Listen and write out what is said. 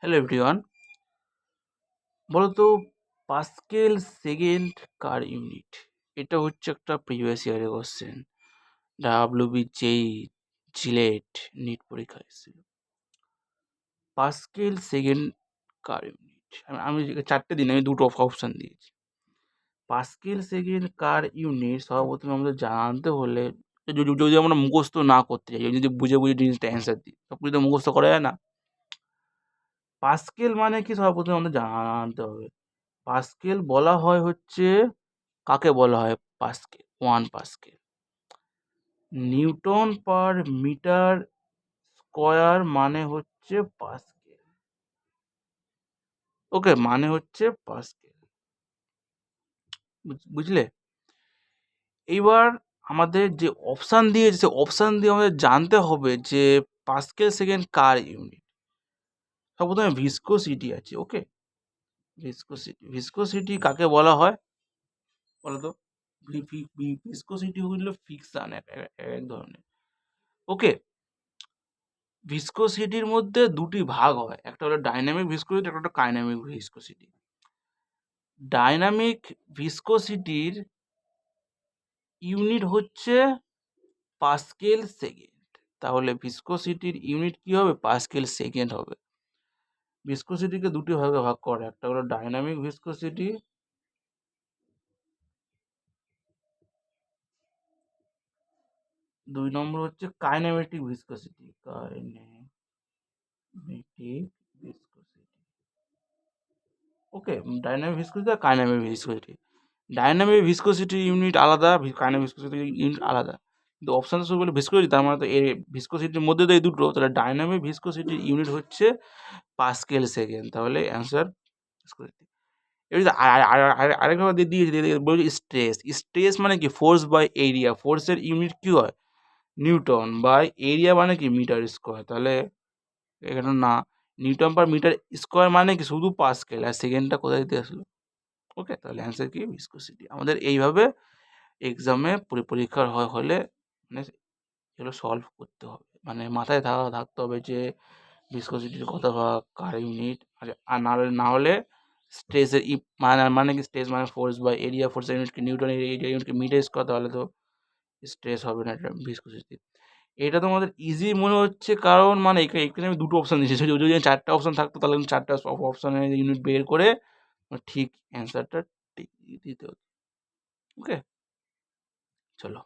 Hello everyone, বলতো pascal second কার unit. এটা হচ্ছে একটা প্রিভিয়াস ইয়ারের কোশ্চেন। ডাব্লিউবি যেই জিলেট নিট পরীক্ষা এসেছিল। পাস্কেল সেকেন্ড কার ইউনিট, আমি চারটে দিন আমি দুটো অপশান দিয়েছি। পাস্কেল সেকেন্ড কার ইউনিট সর্বপ্রথমে আমাদের জানতে হলে যদি আমরা মুখস্থ না করতে চাই, যদি বুঝে বুঝে জিনিসটা অ্যান্সার দিই, সব কিছু তো মুখস্থ করা যায় না। পাস্কেল মানে কি সর্বপ্রথমে আমাদের জানতে হবে। পাস্কেল বলা হয় হচ্ছে, কাকে বলা হয় pascal? 1 pascal newton per metre square মানে হচ্ছে পাস্কেল। ওকে, মানে হচ্ছে পাস্কেল। বুঝলে? এইবার আমাদের যে অপশান দিয়েছে, সে অপশান দিয়ে আমাদের জানতে হবে যে পাস্কেল সেকেন্ড কার ইউনিট। সর্বপ্রথমে ভিসকোসিটি আছে। ওকে, ভিসকোসিটি কাকে বলা হয় বলতো? ভিসকোসিটি হলো ফিকশন এক ধরনের। ওকে, ভিসকোসিটির মধ্যে দুটি ভাগ হয়, একটা হলো ডাইনামিক ভিসকোসিটি, একটা হলো কাইনেমিক ভিসকোসিটি। ডাইনামিক ভিসকোসিটির ইউনিট হচ্ছে পাস্কেল সেকেন্ড। তাহলে ভিসকোসিটির ইউনিট কি হবে? পাস্কেল সেকেন্ড হবে। ভিসকোসিটিকে দুটি ভাগে ভাগ করে, একটা হলো ডাইনামিক ভিসকোসিটি, দুই নম্বর হচ্ছে কাইনেমেটিক ভিসকোসিটি। ওকে, ডাইনামিক ভিসকোসিটি আর কাইনেমিক ভিসকোসিটি। ডাইনামিক ভিসকোসিটি ইউনিট আলাদা, কাইনেমিক ভিসকোসিটি ইউনিট আলাদা। কিন্তু অপশান শুরু করলে ভিসকোসিটি, তার মানে তো এই ভিসকোসিটির মধ্যে তো এই দুটো, তাহলে ডাইনামিক ভিসকোসিটির ইউনিট হচ্ছে পাস্কেল সেকেন্ড। তাহলে অ্যান্সার ভিসকোসিটি। এবার আরেকভাবে দিয়েছে, বলছে স্ট্রেস। স্ট্রেস মানে কি? Force by area. ফোর্সের ইউনিট কি হয়? নিউটন। বাই এরিয়া মানে কি? Metre square. তাহলে এখানে না, নিউটন পার মিটার স্কোয়ার মানে কি? শুধু পাস্কেল। আর সেকেন্ডটা কোথায় দিতে আসলো? ওকে, তাহলে অ্যান্সার কি? ভিসকোসিটি। আমাদের এইভাবে এক্সামে পরীক্ষার হলে মানে এগুলো সলভ করতে হবে, মানে মাথায় থাকতে হবে যে ভিসকোসিটির কত ভাগ, কার ইউনিট। আর না হলে স্ট্রেসের মানে কি? স্ট্রেস মানে ফোর্স বাই এরিয়া। ফোর্সের ইউনিট কি? Newton. Area unit metre square. তাহলে তো স্ট্রেস হবে না, এটা ভিসকোসিটি। এটা তোমাদের ইজি মনে হচ্ছে, কারণ মানে এখানে আমি দুটো অপশান দিয়েছি। যদি চারটা অপশান থাকতো তাহলে চারটা অপশানের ইউনিট বের করে ঠিক অ্যান্সারটা ঠিক দিতে হতো। ওকে, চলো।